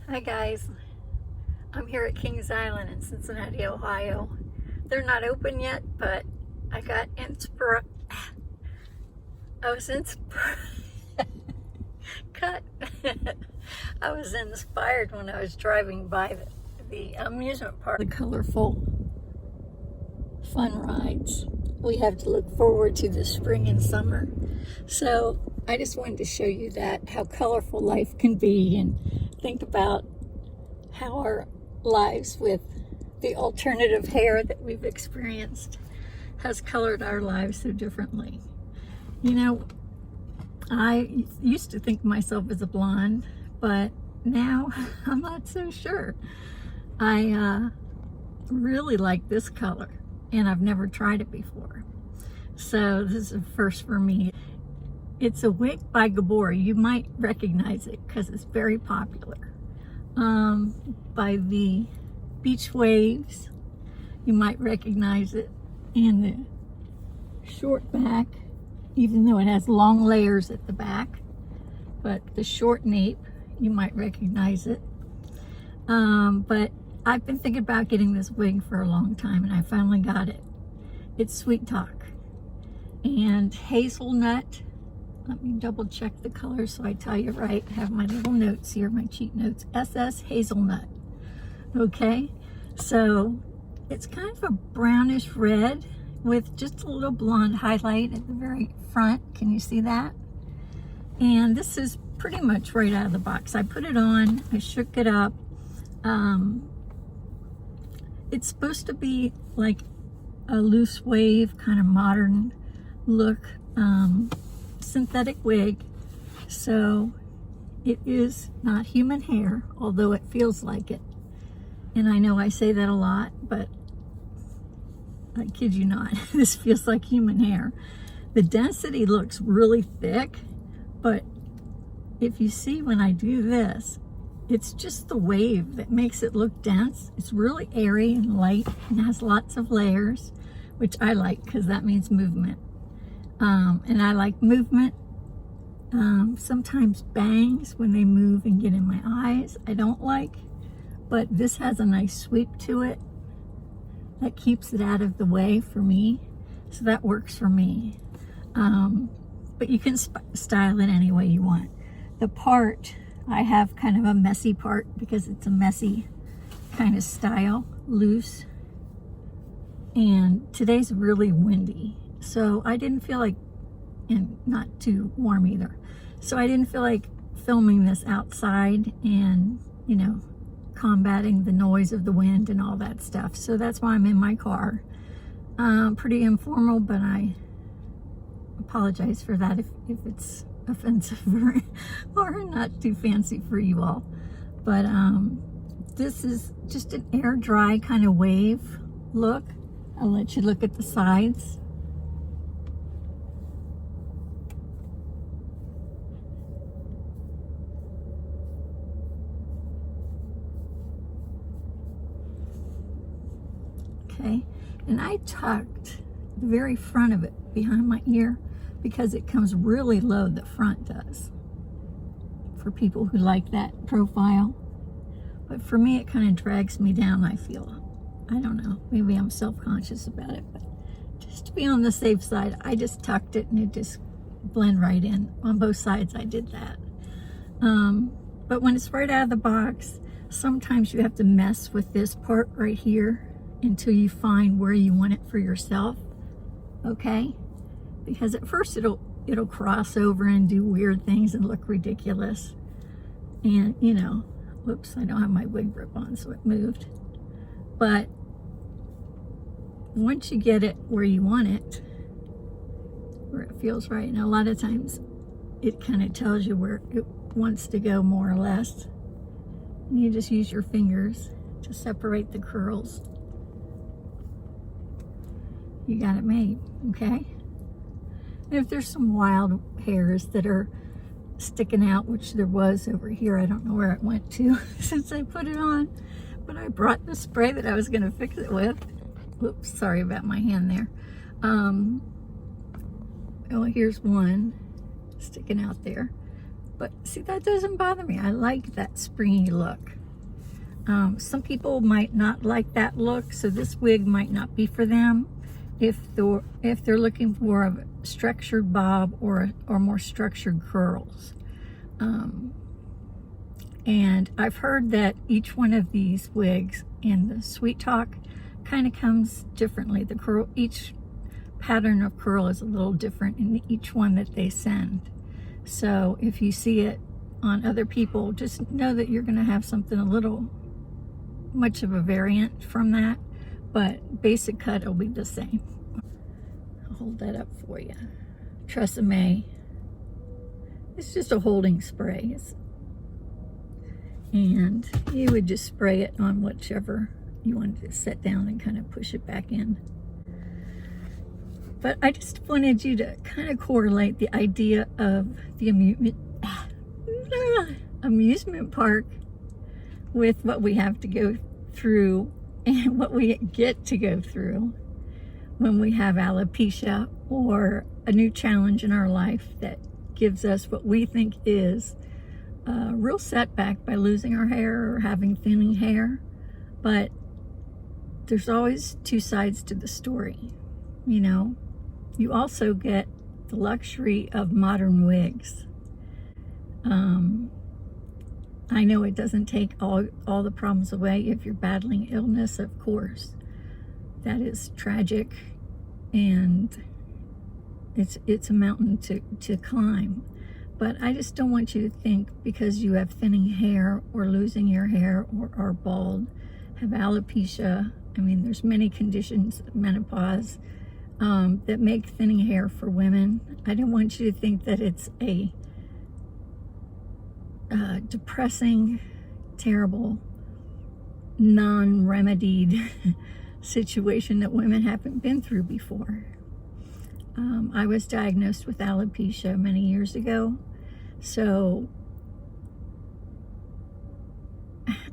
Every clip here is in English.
Hi guys, I'm here at Kings Island in Cincinnati, Ohio. They're not open yet, but I got cut. I was inspired when I was driving by the amusement park. The colorful fun rides we have to look forward to this spring and summer. So I just wanted to show you that, how colorful life can be, and think about how our lives with the alternative hair that we've experienced has colored our lives so differently. You know, I used to think of myself as a blonde, but now I'm not so sure. I really like this color, and I've never tried it before. So this is a first for me. It's a wig by Gabor. You might recognize it because it's very popular. By the beach waves, you might recognize it. And the short back, even though it has long layers at the back, but the short nape, you might recognize it. But I've been thinking about getting this wig for a long time, and I finally got it. It's Sweet Talk and hazelnut. Let me double check the color so I tell you right. I have my little notes here, my cheat notes. SS hazelnut. Okay, so it's kind of a brownish red with just a little blonde highlight at the very front. Can you see that? And this is pretty much right out of the box. I put it on, I shook it up. It's supposed to be like a loose wave, kind of modern look. Synthetic wig, so it is not human hair, although it feels like it. And I know I say that a lot, but I kid you not, this feels like human hair. The density looks really thick, but if you see when I do this, it's just the wave that makes it look dense. It's really airy and light and has lots of layers, which I like because that means movement. And I like movement. Sometimes bangs when they move and get in my eyes, I don't like, but this has a nice sweep to it that keeps it out of the way for me, so that works for me. But you can style it any way you want. The part, I have kind of a messy part because it's a messy kind of style, loose, and today's really windy. So I didn't feel like, and not too warm either. So I didn't feel like filming this outside and, you know, combating the noise of the wind and all that stuff. So that's why I'm in my car. Pretty informal, but I apologize for that if it's offensive or not too fancy for you all. But this is just an air dry kind of wave look. I'll let you look at the sides. Okay, and I tucked the very front of it behind my ear because it comes really low, the front does, for people who like that profile. But for me, it kind of drags me down, I feel. I don't know, maybe I'm self-conscious about it, but just to be on the safe side, I just tucked it and it just blend right in. On both sides, I did that. But when it's right out of the box, sometimes you have to mess with this part right here until you find where you want it for yourself, okay? Because at first it'll cross over and do weird things and look ridiculous. And, you know, whoops, I don't have my wig grip on, so it moved. But once you get it where you want it, where it feels right, and a lot of times it kind of tells you where it wants to go more or less. And you just use your fingers to separate the curls. You got it made, okay? And if there's some wild hairs that are sticking out, which there was over here, I don't know where it went to since I put it on, but I brought the spray that I was gonna fix it with. Whoops, sorry about my hand there. Oh, here's one sticking out there. But see, that doesn't bother me. I like that springy look. Some people might not like that look, so this wig might not be for them if they're looking for a structured bob or more structured curls. And I've heard that each one of these wigs in the Sweet Talk kind of comes differently. The curl, each pattern of curl is a little different in each one that they send. So if you see it on other people, just know that you're going to have something a little much of a variant from that, but basic cut will be the same. I'll hold that up for you. Tresemme. It's just a holding spray. And you would just spray it on whichever you wanted to set down and kind of push it back in. But I just wanted you to kind of correlate the idea of the amusement park with what we have to go through and what we get to go through when we have alopecia or a new challenge in our life that gives us what we think is a real setback by losing our hair or having thinning hair. But there's always two sides to the story, you know. You also get the luxury of modern wigs. I know it doesn't take all the problems away if you're battling illness, of course. That is tragic, and it's a mountain to climb. But I just don't want you to think because you have thinning hair or losing your hair or are bald, have alopecia. I mean, there's many conditions, menopause, that make thinning hair for women. I don't want you to think that it's a depressing, terrible, non-remedied situation that women haven't been through before. I was diagnosed with alopecia many years ago, so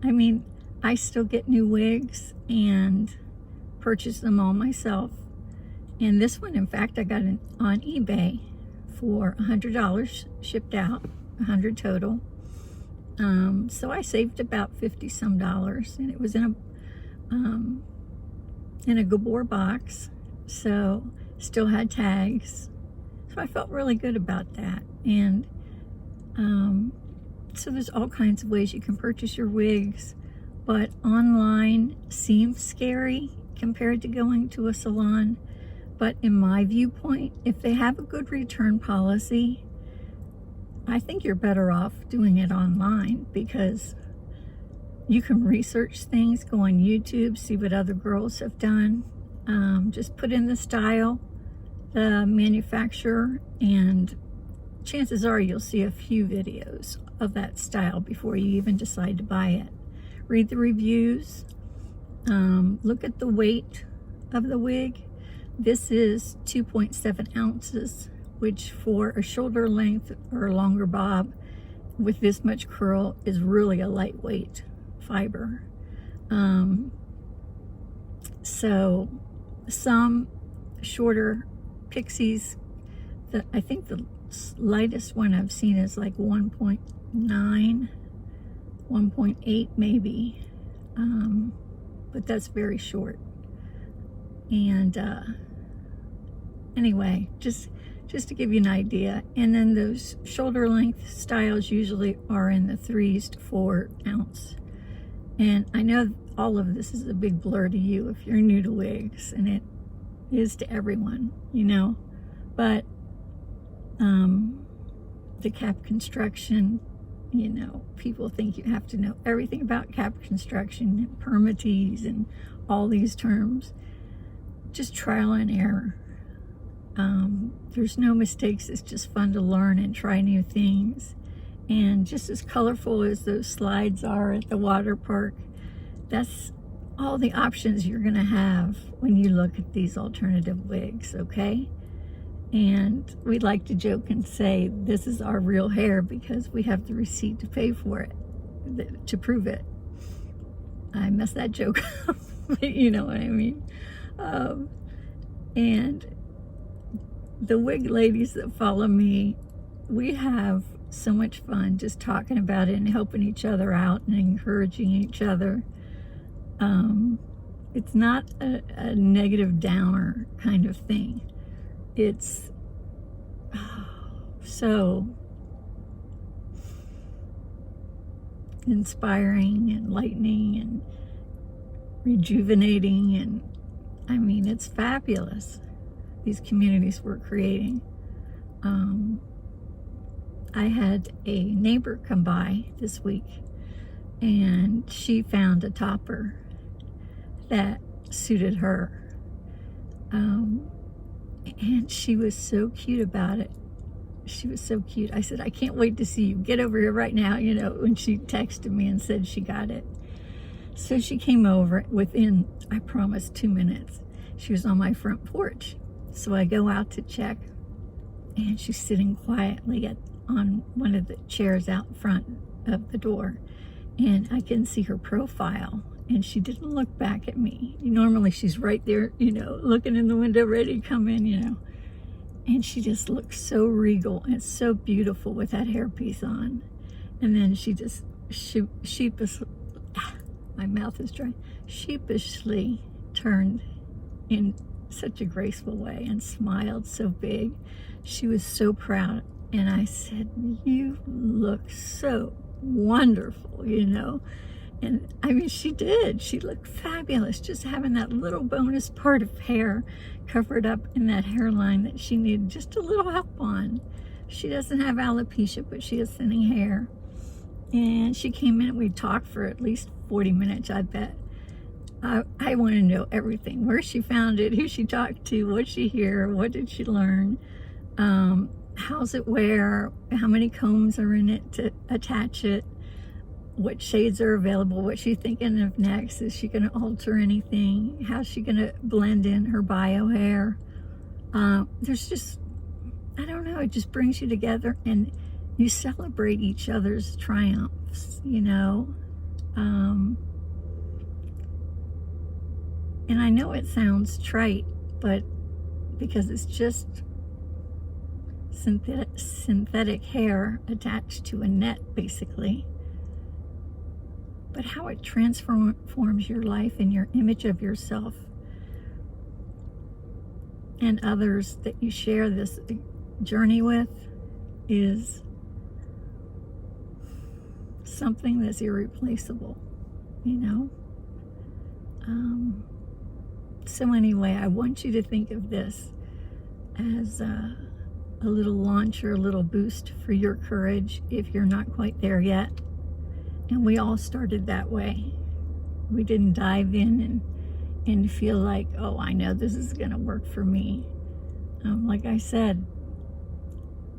I mean, I still get new wigs and purchase them all myself. And this one, in fact, I got it on eBay for $100 shipped out, $100 total. So I saved about $50 some, and it was in a Gabor box, so still had tags. So I felt really good about that. And so there's all kinds of ways you can purchase your wigs, but online seems scary compared to going to a salon. But in my viewpoint, if they have a good return policy, I think you're better off doing it online, because you can research things, go on YouTube, see what other girls have done. Just put in the style, the manufacturer, and chances are you'll see a few videos of that style before you even decide to buy it. Read the reviews, look at the weight of the wig. This is 2.7 ounces, which for a shoulder length or a longer bob with this much curl is really a lightweight fiber. So some shorter pixies, I think the lightest one I've seen is like 1.9, 1.8 maybe, but that's very short. And anyway, just to give you an idea. And then those shoulder length styles usually are in the 3s to 4 ounce. And I know all of this is a big blur to you if you're new to wigs, and it is to everyone, you know. But the cap construction, you know, people think you have to know everything about cap construction and permatease and all these terms. Just trial and error. There's no mistakes. It's just fun to learn and try new things. And just as colorful as those slides are at the water park, that's all the options you're going to have when you look at these alternative wigs, okay? And we like to joke and say this is our real hair because we have the receipt to pay for it, to prove it. I messed that joke up, but you know what I mean. And the wig ladies that follow me, we have so much fun just talking about it and helping each other out and encouraging each other. It's not a negative downer kind of thing. It's so inspiring, enlightening, and rejuvenating, and I mean, it's fabulous, these communities we're creating. I had a neighbor come by this week, and she found a topper that suited her, and she was so cute about it. She was so cute. I said, I can't wait to see you. Get over here right now, you know, when she texted me and said she got it. So she came over within, I promise, 2 minutes. She was on my front porch. So I go out to check, and she's sitting quietly on one of the chairs out front of the door. And I can see her profile, and she didn't look back at me. Normally she's right there, you know, looking in the window, ready to come in, you know. And she just looked so regal and so beautiful with that hairpiece on. And then she just sheepishly, my mouth is dry, sheepishly turned in such a graceful way and smiled so big. She was so proud. And I said, you look so wonderful, you know. And I mean, she did. She looked fabulous, just having that little bonus part of hair covered up in that hairline that she needed just a little help on. She doesn't have alopecia, but she has thinning hair. And she came in and we talked for at least 40 minutes, I bet. I want to know everything. Where she found it, who she talked to, what she hear, what did she learn, how's it wear, how many combs are in it to attach it, what shades are available, what she's thinking of next, is she going to alter anything, how's she going to blend in her bio hair. There's just, I don't know, it just brings you together and you celebrate each other's triumphs, you know. And I know it sounds trite, but because it's just synthetic hair attached to a net, basically. But how it transforms your life and your image of yourself and others that you share this journey with is something that's irreplaceable, you know? So anyway, I want you to think of this as a little launch or a little boost for your courage if you're not quite there yet. And we all started that way. We didn't dive in and feel like, oh, I know this is going to work for me. Like I said,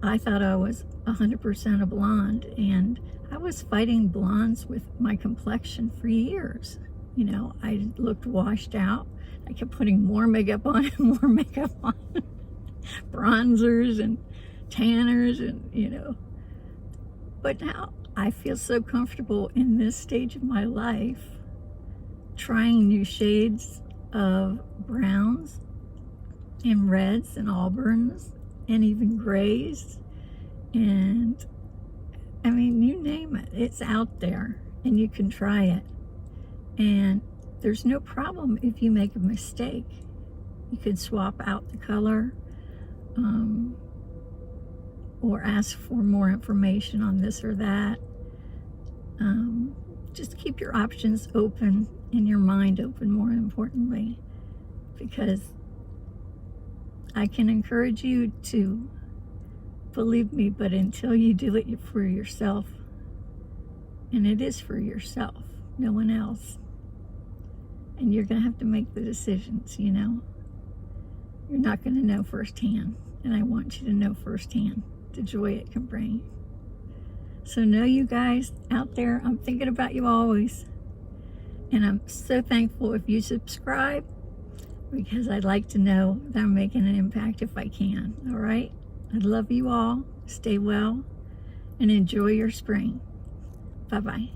I thought I was 100% a blonde, and I was fighting blondes with my complexion for years. You know, I looked washed out. I kept putting more makeup on and more makeup on. Bronzers and tanners and, you know. But now I feel so comfortable in this stage of my life trying new shades of browns and reds and auburns and even grays. And I mean, you name it, it's out there and you can try it. And there's no problem if you make a mistake. You could swap out the color, or ask for more information on this or that. Just keep your options open and your mind open, more importantly, because I can encourage you to believe me, but until you do it for yourself, and it is for yourself, no one else, and you're going to have to make the decisions, you know. You're not going to know firsthand, and I want you to know firsthand the joy it can bring. So know, you guys out there, I'm thinking about you always, and I'm so thankful if you subscribe, because I'd like to know that I'm making an impact if I can. All right, I love you all. Stay well and enjoy your spring. Bye-bye.